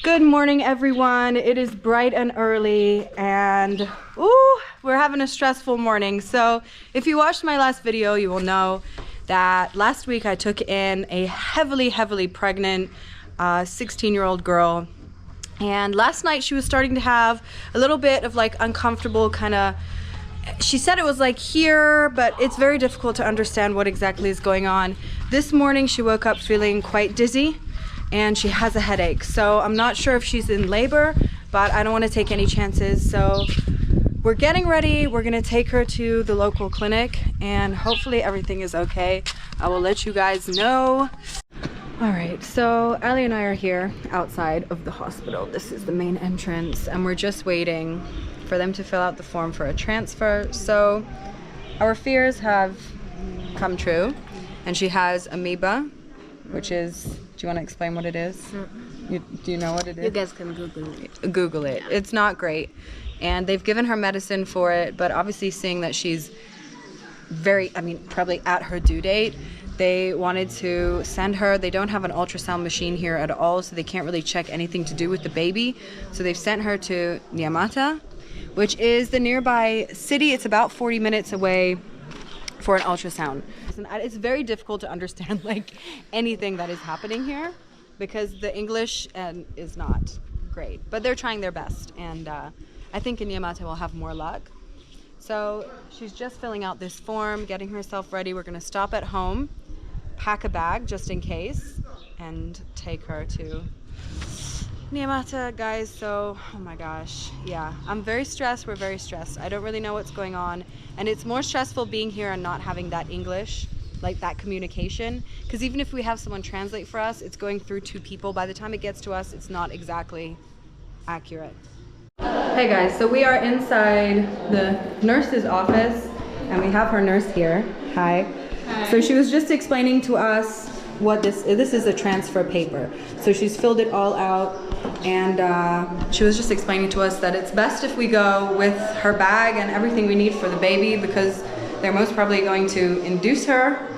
Good morning, everyone. It is bright and early, and ooh, we're having a stressful morning. So if you watched my last video, you will know that last week I took in a heavily pregnant 16-year-old girl, and last night she was starting to have a little bit of like uncomfortable kind of, she said it was like here, but it's very difficult to understand what exactly is going on. This morning she woke up feeling quite dizzy and she has a headache. So I'm not sure if she's in labor, but I don't want to take any chances. So we're getting ready. We're gonna take her to the local clinic and hopefully everything is okay. I will let you guys know. All right, so Ali and I are here outside of the hospital. This is the main entrance and we're just waiting for them to fill out the form for a transfer. So our fears have come true and she has amoeba, which is, do you want to explain what it is? Do you know what it is? You guys can Google it. Google it. Yeah. It's not great. And they've given her medicine for it, but obviously seeing that she's probably at her due date, they wanted to send her. They don't have an ultrasound machine here at all, so they can't really check anything to do with the baby. So they've sent her to Nyamata, which is the nearby city. It's about 40 minutes away for an ultrasound. It's very difficult to understand like anything that is happening here because the English is not great, but they're trying their best, and I think in Nyamata we'll have more luck. So she's just filling out this form, getting herself ready. We're gonna stop at home, pack a bag just in case, and take her to Nyamata, guys. So, oh my gosh, yeah, I'm very stressed. We're very stressed. I don't really know what's going on, and it's more stressful being here and not having that English, like that communication, because even if we have someone translate for us, it's going through two people. By the time it gets to us, it's not exactly accurate. Hey guys, so we are inside the nurse's office and we have her nurse here. Hi. Hi. So she was just explaining to us what this is a transfer paper. So she's filled it all out, and she was just explaining to us that it's best if we go with her bag and everything we need for the baby, because they're most probably going to induce her,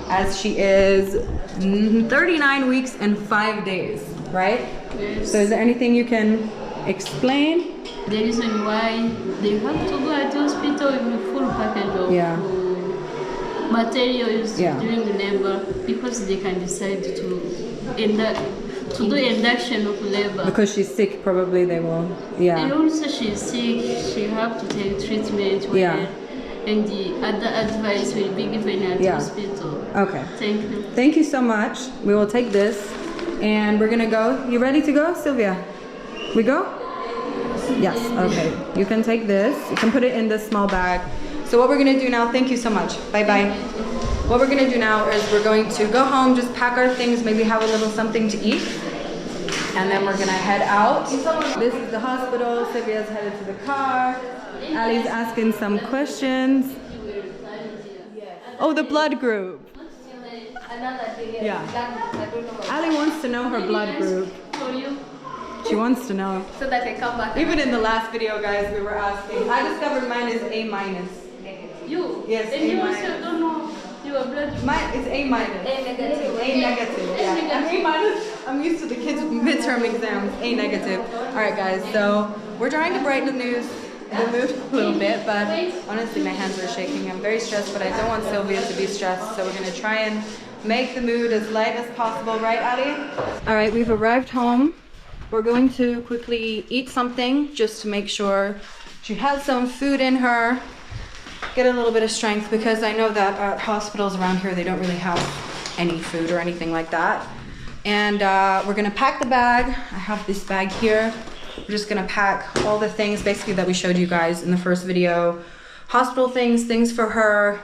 as she is 39 weeks and 5 days, right? Yes. So is there anything you can explain? The reason why they have to go at the hospital with a full package of materials during the labor, because they can decide to do induction of labor. Because she's sick, probably they will. Yeah. And also she's sick, she have to take treatment. And the other advice will be given at the hospital. Okay. Thank you. Thank you so much. We will take this and we're gonna go. You ready to go, Sylvia? We go? Yes, okay. You can take this. You can put it in this small bag. So what we're gonna do now, thank you so much. Bye-bye. What we're gonna do now is we're going to go home, just pack our things, maybe have a little something to eat. And then we're gonna head out. This is the hospital. Sylvia's headed to the car. Ali's asking some questions. Oh, the blood group. Yeah. Ali wants to know her blood group. She wants to know. So that I come back. Even in the last video, guys, we were asking. I discovered mine is A-. You? Yes, and A-. You also don't know your blood group. Mine is A-. A-. Yeah. A-. I'm used to the kids' midterm exams. A-. All right, guys. So we're trying to brighten the mood a little bit, but honestly, my hands are shaking. I'm very stressed, but I don't want Sylvia to be stressed. So we're gonna try and make the mood as light as possible, right, Ali? All right, we've arrived home. We're going to quickly eat something just to make sure she has some food in her, get a little bit of strength, because I know that at hospitals around here, they don't really have any food or anything like that. And we're gonna pack the bag. I have this bag here. We're just gonna pack all the things basically that we showed you guys in the first video. Hospital things, things for her,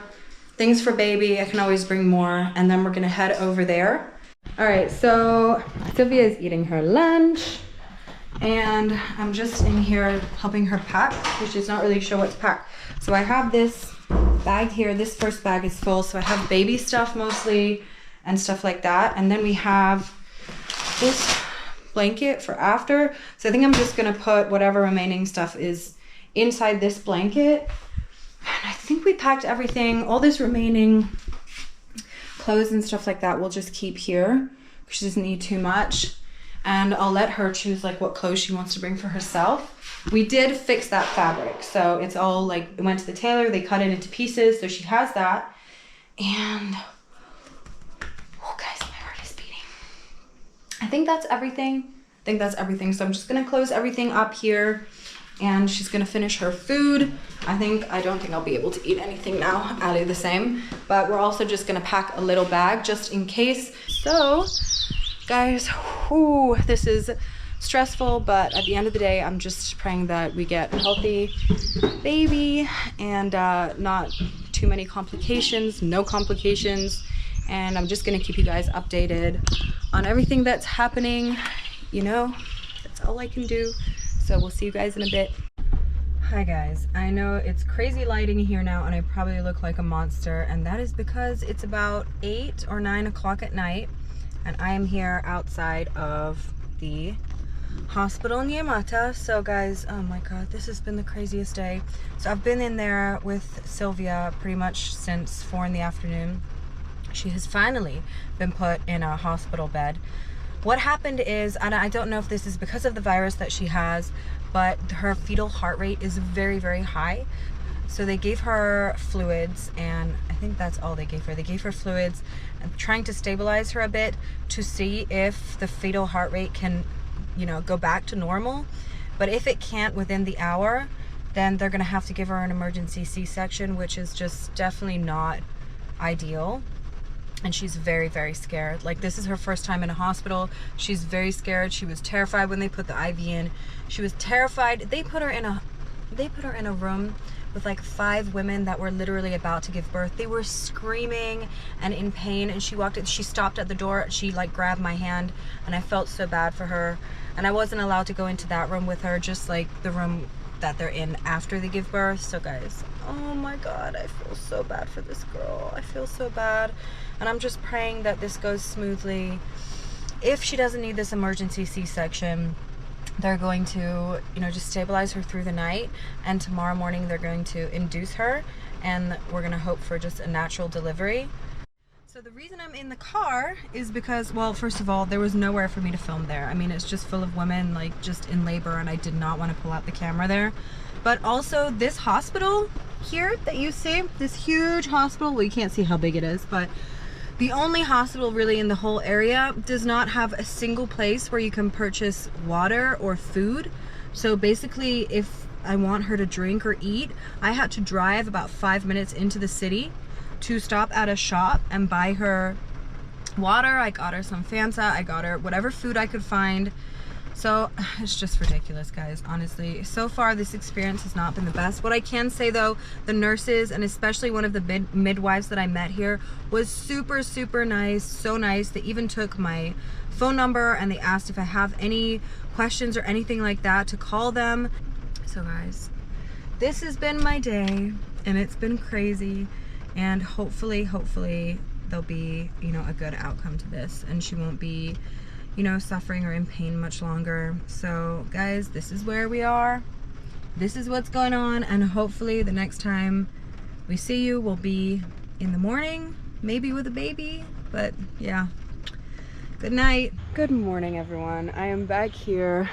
things for baby. I can always bring more. And then we're gonna head over there. All right, so Sylvia is eating her lunch and I'm just in here helping her pack, because she's not really sure what to pack. So I have this bag here. This first bag is full, so I have baby stuff mostly and stuff like that. And then we have this blanket for after. So I think I'm just gonna put whatever remaining stuff is inside this blanket. And I think we packed everything. All this remaining clothes and stuff like that we'll just keep here. She doesn't need too much. and I'll let her choose like what clothes she wants to bring for herself. We did fix that fabric, so it's all like, it went to the tailor, they cut it into pieces, so she has that. And oh guys, my heart is beating. I think that's everything. So I'm just gonna close everything up here, and she's gonna finish her food. I don't think I'll be able to eat anything now. Ali the same, but we're also just gonna pack a little bag just in case. So guys, this is stressful, but at the end of the day, I'm just praying that we get a healthy baby and not too many complications, no complications. And I'm just gonna keep you guys updated on everything that's happening. You know, that's all I can do. So we'll see you guys in a bit. Hi guys, I know it's crazy lighting here now and I probably look like a monster, and that is because it's about 8 or 9 o'clock at night and I am here outside of the hospital in Yamata. So guys, oh my god, this has been the craziest day. So I've been in there with Sylvia pretty much since 4 in the afternoon. She has finally been put in a hospital bed. What happened is, and I don't know if this is because of the virus that she has, but her fetal heart rate is very, very high. So they gave her fluids, and I think that's all they gave her. They gave her fluids and trying to stabilize her a bit to see if the fetal heart rate can, you know, go back to normal. But if it can't within the hour, then they're gonna have to give her an emergency C-section, which is just definitely not ideal. And she's very, very scared. Like, this is her first time in a hospital. She's very scared. She was terrified when they put the IV in. She was terrified. They put her in a room with like 5 women that were literally about to give birth. They were screaming and in pain, and she walked in, she stopped at the door, she like grabbed my hand, and I felt so bad for her. And I wasn't allowed to go into that room with her, just like the room that they're in after they give birth. So guys, oh my god, I feel so bad for this girl. I feel so bad, and I'm just praying that this goes smoothly. If she doesn't need this emergency C-section, they're going to, you know, just stabilize her through the night, and tomorrow morning they're going to induce her, and we're gonna hope for just a natural delivery. So the reason I'm in the car is because, well, first of all, there was nowhere for me to film there. I mean, it's just full of women like just in labor, and I did not want to pull out the camera there. But also this hospital here that you see, this huge hospital, well, you can't see how big it is, but the only hospital really in the whole area does not have a single place where you can purchase water or food. So basically, if I want her to drink or eat, I had to drive about 5 minutes into the city to stop at a shop and buy her water. I got her some Fanta, I got her whatever food I could find. So it's just ridiculous, guys, honestly. So far this experience has not been the best. What I can say though, the nurses, and especially one of the midwives that I met here, was super, super nice, so nice. They even took my phone number and they asked if I have any questions or anything like that to call them. So guys, this has been my day and it's been crazy. And hopefully there'll be, you know, a good outcome to this, and she won't be, you know, suffering or in pain much longer. So guys, this is where we are. This is what's going on, and hopefully the next time we see you will be in the morning, maybe with a baby. But yeah, good night. Good morning, everyone. I am back here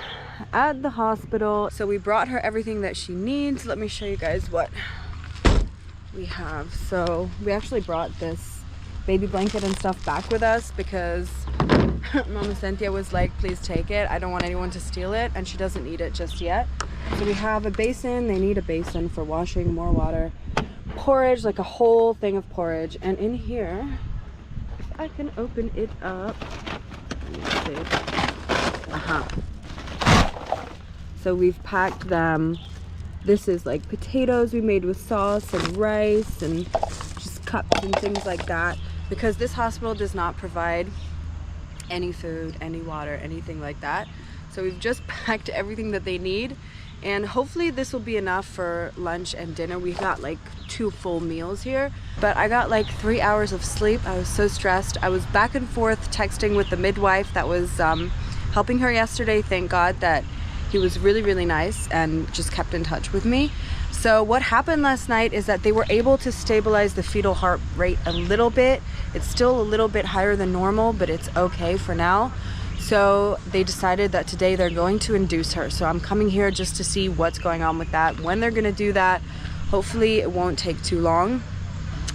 at the hospital. So we brought her everything that she needs. Let me show you guys what we have. So we actually brought this baby blanket and stuff back with us because Mama Cynthia was like, please take it, I don't want anyone to steal it, and she doesn't need it just yet. So we have a basin. They need a basin for washing, more water, porridge, like a whole thing of porridge. And in here, if I can open it up, let me see. So we've packed them. This is like potatoes we made with sauce and rice and just cups and things like that, because this hospital does not provide any food, any water, anything like that. So we've just packed everything that they need, and hopefully this will be enough for lunch and dinner. We got like 2 full meals here, but I got like 3 hours of sleep. I was so stressed. I was back and forth texting with the midwife that was helping her yesterday. Thank God that he was really, really nice and just kept in touch with me. So what happened last night is that they were able to stabilize the fetal heart rate a little bit. It's still a little bit higher than normal, but it's okay for now. So they decided that today they're going to induce her. So I'm coming here just to see what's going on with that, when they're gonna do that. Hopefully it won't take too long.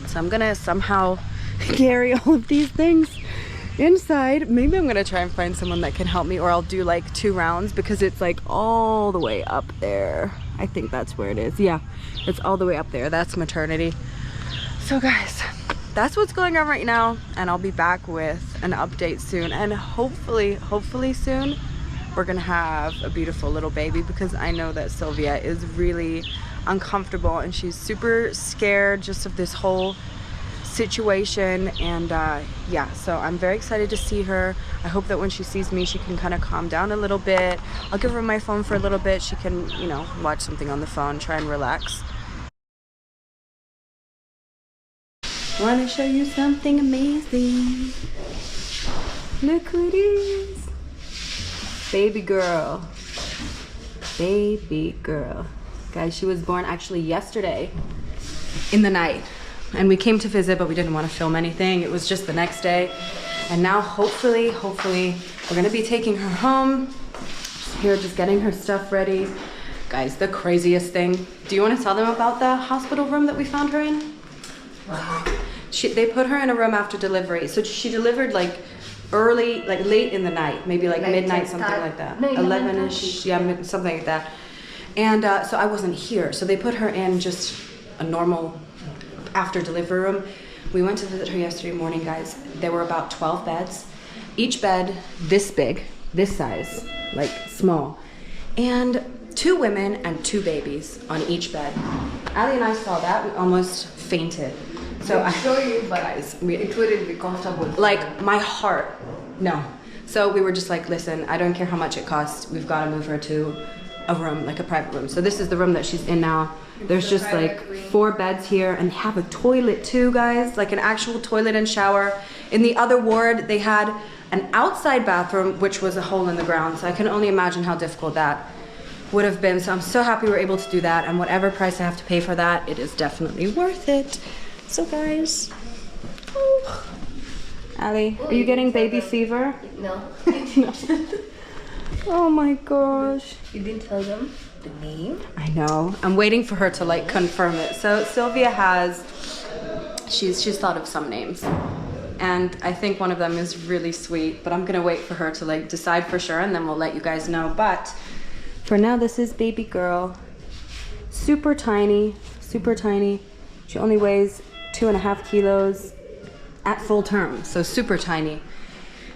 So I'm gonna somehow carry all of these things inside. Maybe I'm gonna try and find someone that can help me, or I'll do like 2 rounds because it's like all the way up there. I think that's where it is. Yeah, it's all the way up there. That's maternity. So guys, that's what's going on right now, and I'll be back with an update soon, and hopefully soon we're gonna have a beautiful little baby, because I know that Sylvia is really uncomfortable and she's super scared just of this whole situation. And yeah, so I'm very excited to see her. I hope that when she sees me she can kind of calm down a little bit. I'll give her my phone for a little bit. She can, you know, watch something on the phone, try and relax. Want to show you something amazing. Look who it is. Baby girl. Baby girl. Guys, she was born actually yesterday in the night. And we came to visit, but we didn't want to film anything. It was just the next day. And now hopefully, we're gonna be taking her home. Here, just getting her stuff ready. Guys, the craziest thing. Do you want to tell them about the hospital room that we found her in? They put her in a room after delivery. So she delivered like early, like late in the night, maybe like midnight, something like that. 11-ish, yeah, something like that. And so I wasn't here. So they put her in just a normal after delivery room. We went to visit her yesterday morning, guys. There were about 12 beds. Each bed this big, this size, like small. And 2 women and 2 babies on each bed. Ali and I saw that, we almost fainted. So I show you, guys, it wouldn't be comfortable. Like my heart, no. So we were just like, listen, I don't care how much it costs. We've got to move her to a room, like a private room. So this is the room that she's in now. There's just like 4 beds here, and have a toilet too, guys, like an actual toilet and shower. In the other ward, they had an outside bathroom, which was a hole in the ground. So I can only imagine how difficult that would have been. So I'm so happy we're able to do that, and whatever price I have to pay for that, it is definitely worth it. So guys, oh. Ali, are you getting baby fever? No. No. Oh my gosh. You didn't tell them the name? I know. I'm waiting for her to like confirm it. So Sylvia has, she's thought of some names. And I think one of them is really sweet, but I'm gonna wait for her to like decide for sure, and then we'll let you guys know. But for now, this is baby girl. Super tiny, super tiny. She only weighs 2.5 kilos at full term, so super tiny.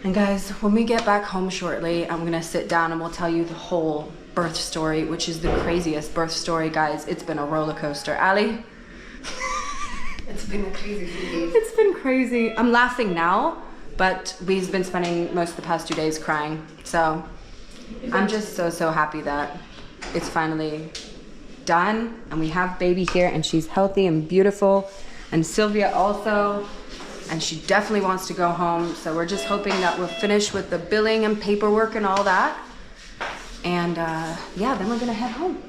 And guys, when we get back home shortly, I'm gonna sit down and we'll tell you the whole birth story, which is the craziest birth story, guys. It's been a roller coaster. Ali? It's been a crazy few days. It's been crazy. I'm laughing now, but we've been spending most of the past 2 days crying. So I'm just so happy that it's finally done, and we have baby here, and she's healthy and beautiful, and Sylvia also, and she definitely wants to go home. So we're just hoping that we'll finish with the billing and paperwork and all that, and yeah, then we're gonna head home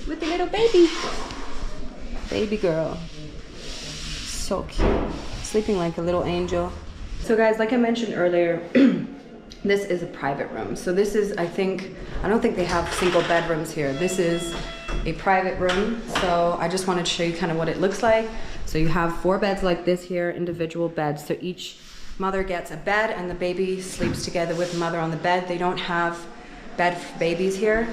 with the little baby girl. So cute, sleeping like a little angel. So guys, like I mentioned earlier, this is a private room. So this is, I don't think they have single bedrooms here. This is a private room. So I just wanted to show you kind of what it looks like. So you have 4 beds like this here, individual beds. So each mother gets a bed, and the baby sleeps together with the mother on the bed. They don't have bed for babies here.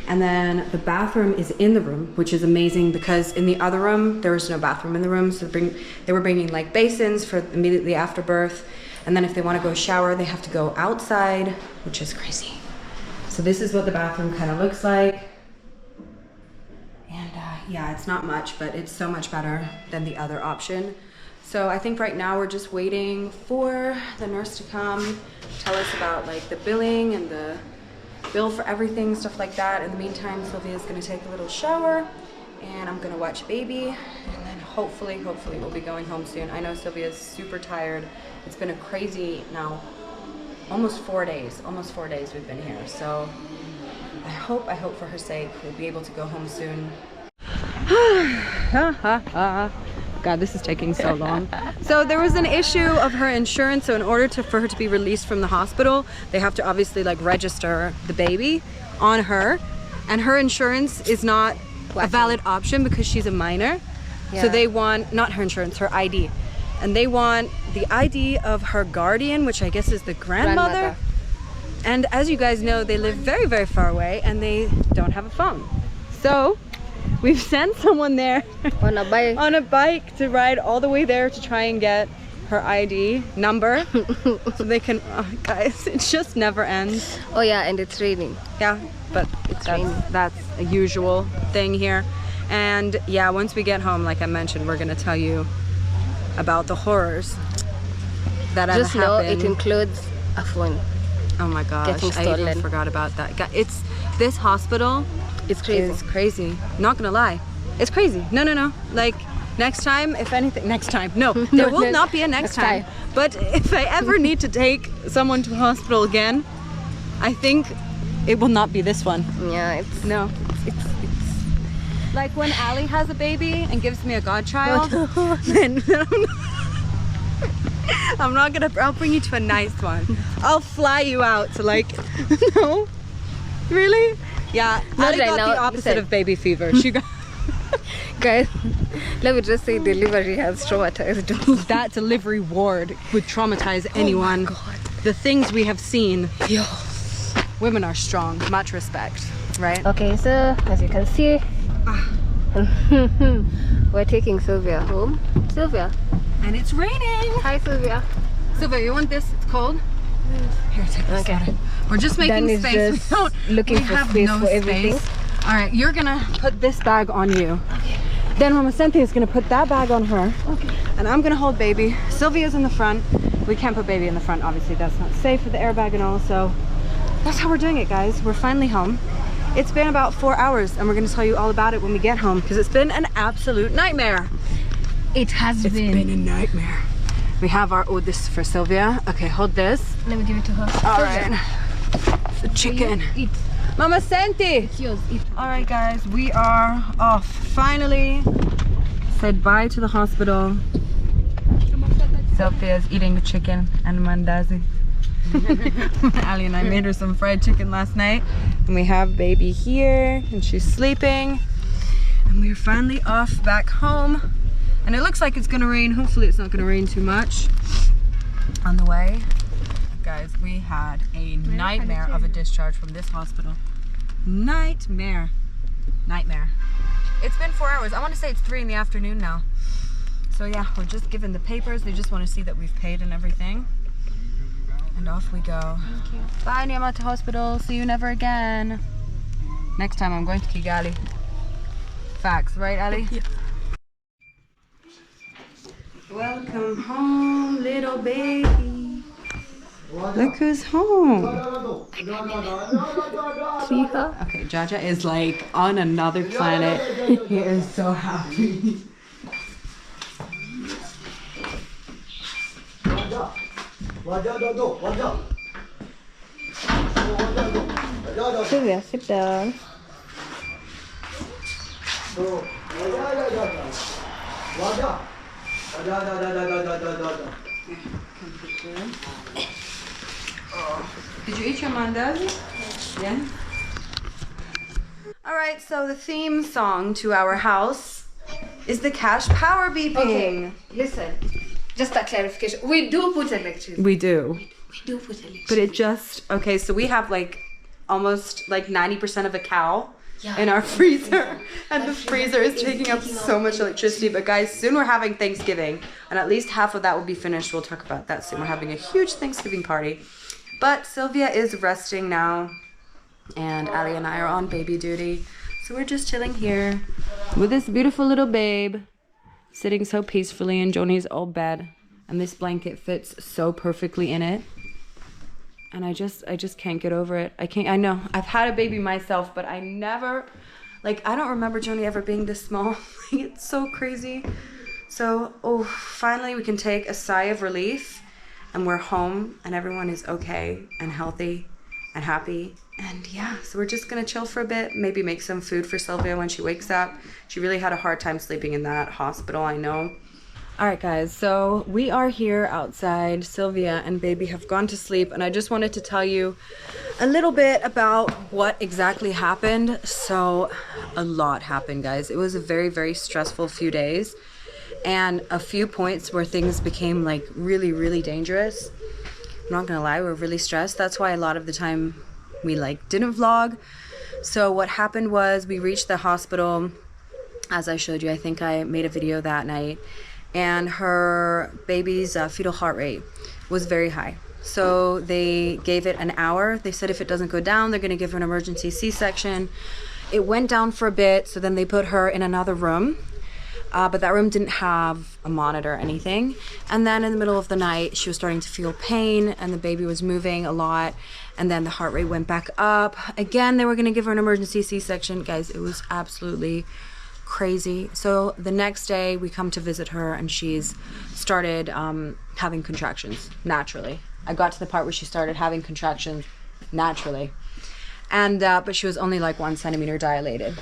And then the bathroom is in the room, which is amazing, because in the other room, there was no bathroom in the room. So they were bringing like basins for immediately after birth. And then if they want to go shower, they have to go outside, which is crazy. So this is what the bathroom kind of looks like. And yeah, it's not much, but it's so much better than the other option. So I think right now we're just waiting for the nurse to come, tell us about like the billing and the bill for everything, stuff like that. In the meantime, Sylvia's gonna take a little shower, and I'm gonna watch baby, and then hopefully we'll be going home soon. I know Sylvia's super tired. It's been a crazy now, almost 4 days we've been here. So I hope for her sake we'll be able to go home soon. God, this is taking so long. So there was an issue of her insurance. So in order for her to be released from the hospital, they have to obviously like register the baby on her, and her insurance is not a valid option because she's a minor. Yeah. So they want, not her insurance, her ID. And they want the ID of her guardian, which I guess is the grandmother. And as you guys know, they live very, very far away and they don't have a phone. So we've sent someone there On a bike. on a bike to ride all the way there to try and get her ID number so they can, oh, guys, it just never ends. Oh yeah, and it's raining. Yeah, but raining. that's a usual thing here. And yeah, once we get home, like I mentioned, we're gonna tell you about the horrors that have Just know happened. it includes a phone. Oh my gosh, Getting I even stolen. forgot about that. It's, this hospital It's crazy. is crazy. Not gonna lie, it's crazy. No. Like next time, if anything, next time. No, there will not be a next time. But if I ever need to take someone to a hospital again, I think it will not be this one. Yeah, it's No. It's like when Ali has a baby and gives me a godchild, then I'm not gonna, I'll bring you to a nice one. I'll fly you out to like, no? Really? Yeah, Not Ali right got now, the opposite listen. of baby fever. She got guys. Let me just say, delivery has traumatized me. that delivery ward would traumatize anyone. God. The things we have seen. Yo. Women are strong, much respect, right? Okay, so as you can see, we're taking Sylvia home. Sylvia. And it's raining. Hi, Sylvia. Sylvia, you want this? It's cold. Here, take this. Okay. Water. We're just making Dan is space. just We don't, looking we for have space no for everything. space. All right, you're gonna put this bag on you. Okay. Then Mama Cynthia is gonna put that bag on her. Okay. And I'm gonna hold baby. Sylvia's in the front. We can't put baby in the front. Obviously, that's not safe with the airbag and all. So that's how we're doing it, guys. We're finally home. It's been about 4 hours, and we're gonna tell you all about it when we get home because it's been an absolute nightmare. It has It's been a nightmare. We have our, oh, this is for Sylvia. Okay, hold this. Let me give it to her. All right. The chicken. Eat. Mama Santi. It's yours. Eat. All right, guys, we are off. Finally said bye to the hospital. Sylvia's eating the chicken and mandazi. Ali and I made her some fried chicken last night. And we have baby here and she's sleeping. And we're finally off back home. And it looks like it's gonna rain. Hopefully it's not gonna rain too much on the way. Guys, we had a nightmare of a discharge from this hospital. Nightmare. It's been 4 hours. I want to say it's 3 in the afternoon now. So yeah, we're just given the papers. They just want to see that we've paid and everything. And off we go. Thank you. Bye, Nyamata Hospital. See you never again. Next time I'm going to Kigali. Facts, right, Ali? Yeah. Welcome home, little baby. Look who's home. See her? Okay, Jaja is like on another planet. He is so happy. Sylvia, sit down. Did you eat your mandazi? Yeah. All right, so the theme song to our house is the cash power beeping. Okay, listen. Just a clarification. We do put electricity. We do. We do put electricity. But it just, okay, so we have like almost like 90% of a cow in our freezer. And the freezer is taking up so much electricity. But guys, soon we're having Thanksgiving. And at least half of that will be finished. We'll talk about that soon. We're having a huge Thanksgiving party. But Sylvia is resting now. And Ali and I are on baby duty. So we're just chilling here with this beautiful little babe. Sitting so peacefully in Joni's old bed. And this blanket fits so perfectly in it. And I just can't get over it. I know, I've had a baby myself, but I never, like, I don't remember Joni ever being this small. It's so crazy. So, oh, finally we can take a sigh of relief. And we're home and everyone is okay and healthy and happy. And yeah, so we're just gonna chill for a bit, maybe make some food for Sylvia when she wakes up. She really had a hard time sleeping in that hospital, I know. All right, guys, so we are here outside. Sylvia and baby have gone to sleep, and I just wanted to tell you a little bit about what exactly happened. So a lot happened, guys. It was a very, very stressful few days, and a few points where things became like really, really dangerous. I'm not gonna lie, we were really stressed. That's why a lot of the time we like didn't vlog. So what happened was we reached the hospital, as I showed you. I think I made a video that night, and her baby's fetal heart rate was very high. So they gave it an hour. They said if it doesn't go down, they're gonna give her an emergency C-section. It went down for a bit, so then they put her in another room. But that room didn't have a monitor or anything. And then in the middle of the night, she was starting to feel pain, and the baby was moving a lot. And then the heart rate went back up. Again, they were gonna give her an emergency C-section. Guys, it was absolutely crazy. So the next day we come to visit her, and she's started having contractions naturally. I got to the part where she started having contractions naturally, and but she was only like 1 centimeter dilated.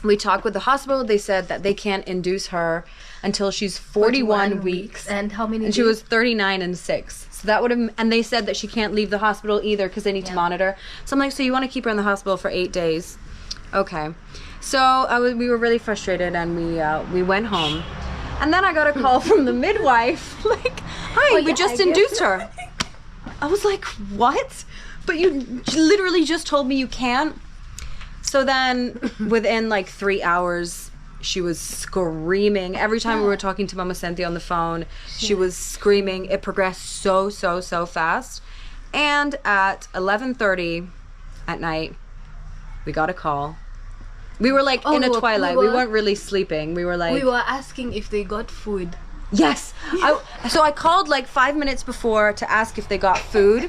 We talked with the hospital. They said that they can't induce her until she's 41 weeks. And how many and she was 39 and 6. So that would have, and they said that she can't leave the hospital either because they need to monitor. So I'm like, so you want to keep her in the hospital for 8 days? Okay. So we were really frustrated, and we went home, and then I got a call from the midwife, like, "Hi, we just induced her." I was like, "What? But you literally just told me you can't." So then, within like 3 hours, she was screaming. Every time we were talking to Mama Cynthia on the phone, she was screaming. It progressed so fast, and at 11:30 at night, we got a call. We were like in a twilight. We weren't really sleeping. We were like... We were asking if they got food. Yes. So I called like 5 minutes before to ask if they got food.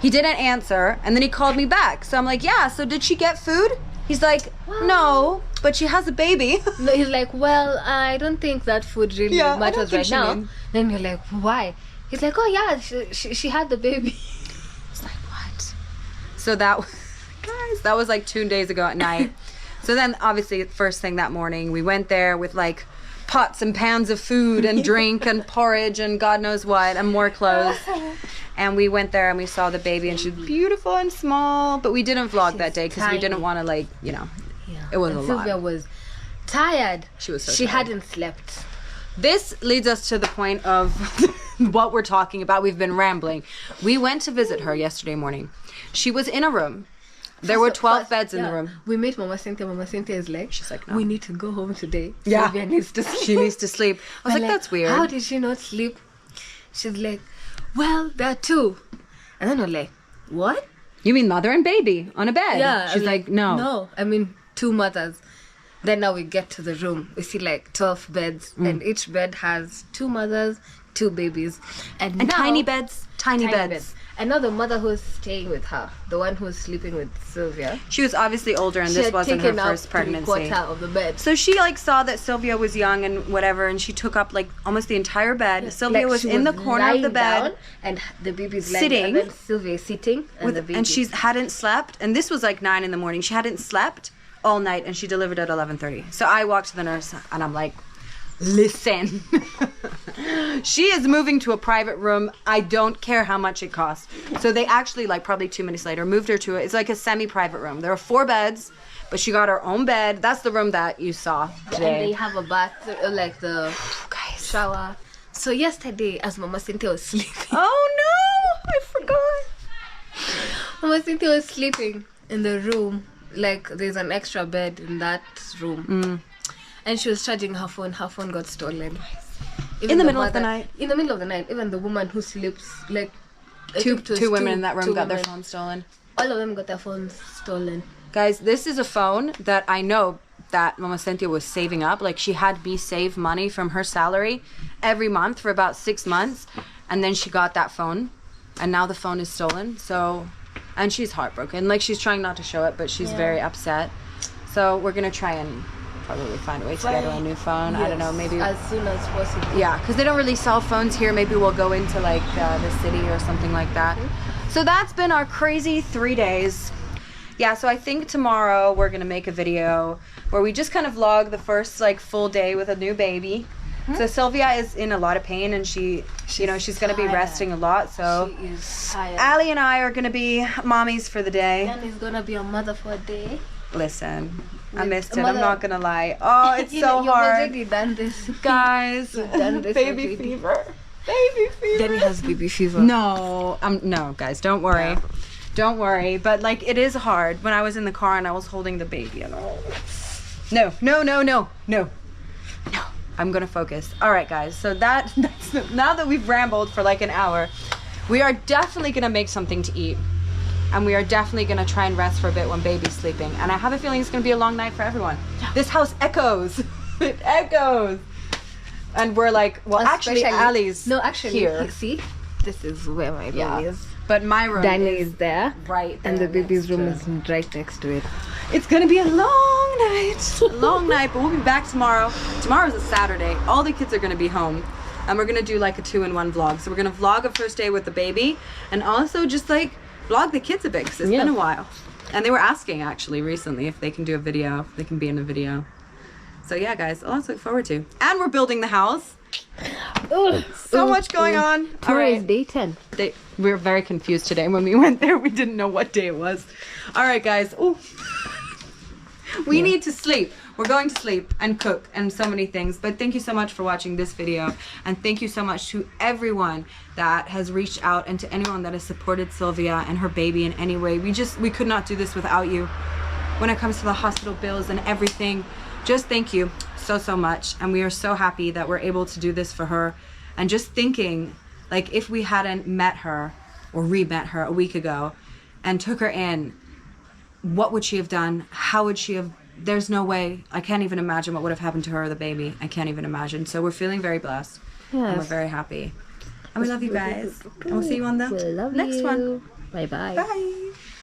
He didn't answer, and then he called me back. So I'm like, yeah, so did she get food? He's like, no, but she has a baby. No, he's like, well, I don't think that food really matters right now. Then you're like, why? He's like, oh yeah, she had the baby. It's like, what? So that was like 2 days ago at night. So then, obviously, first thing that morning, we went there with like pots and pans of food and drink and porridge and God knows what, and more clothes. And we went there and we saw the baby, and she's beautiful and small. But we didn't vlog that day because we didn't want to, like, you know, it was a lot. Sylvia was tired. She was so She tired. hadn't slept. This leads us to the point of what we're talking about. We've been rambling. We went to visit her yesterday morning. She was in a room. There were 12 beds in the room. We met Mama Cynthia. Mama Cynthia is like, she's like, no. We need to go home today. Yeah. Sylvia needs to sleep. She needs to sleep. I was like, that's weird. How did she not sleep? She's like, well, there are 2. And then I'm like, what? You mean mother and baby on a bed? Yeah. She's like, no. No, I mean 2 mothers. Then now we get to the room. We see like 12 beds, and each bed has 2 mothers, 2 babies. And now, tiny beds. Tiny beds. And now the mother who's staying with her, the one who's sleeping with Sylvia, She was obviously older, and she this had wasn't her taken first up pregnancy. 3/4 of the bed. So she like saw that Sylvia was young and whatever, and she took up like almost the entire bed. Sylvia was she in the corner of the lying bed, down, and the baby's sitting, lying down, and then Sylvia is sitting, and the baby. and she hadn't slept. And this was like 9 a.m. She hadn't slept all night, and she delivered at 11:30. So I walked to the nurse, and I'm like, listen, she is moving to a private room. I don't care how much it costs. So they actually, like probably 2 minutes later, moved her to it's like a semi-private room. There are 4 beds, but she got her own bed. That's the room that you saw today. And they have a bath, like the shower. So yesterday, as Mama Cynthia was sleeping, Oh no, I forgot. Mama Cynthia was sleeping in the room. Like there's an extra bed in that room, and she was charging her phone. Her phone got stolen. In the middle of the night. In the middle of the night, even the woman who sleeps, like Two women in that room got their phones stolen. All of them got their phones stolen. Guys, this is a phone that I know that Mama Cynthia was saving up. Like she had me save money from her salary every month for about 6 months, and then she got that phone, and now the phone is stolen. So, and she's heartbroken. Like she's trying not to show it, but she's very upset. So we're gonna try and probably find a way to get her a new phone. Yes, I don't know, maybe as soon as possible. Yeah, because they don't really sell phones here. Maybe we'll go into like the city or something like that. So that's been our crazy 3 days. Yeah, so I think tomorrow we're gonna make a video where we just kind of vlog the first like full day with a new baby, So Sylvia is in a lot of pain, and she's going to be resting a lot. So She is tired. Ali and I are going to be mommies for the day. Danny's gonna be a mother for a day. Listen, I missed it. Mother- I'm not going to lie. Oh, it's so You've hard. already done this. Guys, done this baby already. fever. Baby fever. Danny has baby fever. No, no, guys, don't worry. Don't worry. But like, it is hard. When I was in the car and I was holding the baby, and no. I'm gonna focus. All right, guys. So that's now that we've rambled for like an hour, we are definitely gonna make something to eat, and we are definitely gonna try and rest for a bit when baby's sleeping. And I have a feeling it's gonna be a long night for everyone. This house echoes. It echoes. And we're like, well, actually, Ali's here. See, this is where my room is. But my room Danny is there, right there and the baby's next room to is right next to it. It's gonna be a long night. A long night, but we'll be back tomorrow. Tomorrow's a Saturday. All the kids are gonna be home. And we're gonna do like a 2-in-1 vlog. So we're gonna vlog a first day with the baby, and also just like vlog the kids a bit, because it's been a while. And they were asking actually recently if they can do a video, if they can be in a video. So yeah, guys, a lot to look forward to. And we're building the house. So much going on. Tomorrow is day 10. We were very confused today when we went there. We didn't know what day it was. All right, guys. Ooh. We need to sleep. We're going to sleep and cook and so many things. But thank you so much for watching this video. And thank you so much to everyone that has reached out, and to anyone that has supported Sylvia and her baby in any way. We could not do this without you. When it comes to the hospital bills and everything, just thank you so much. And we are so happy that we're able to do this for her. And just thinking, like, if we hadn't met her or re-met her a week ago and took her in, what would she have done? How would she have? There's no way. I can't even imagine what would have happened to her or the baby. I can't even imagine. So we're feeling very blessed. Yes. And we're very happy. And we love you guys. And we'll see you on the next one. Bye-bye. Bye.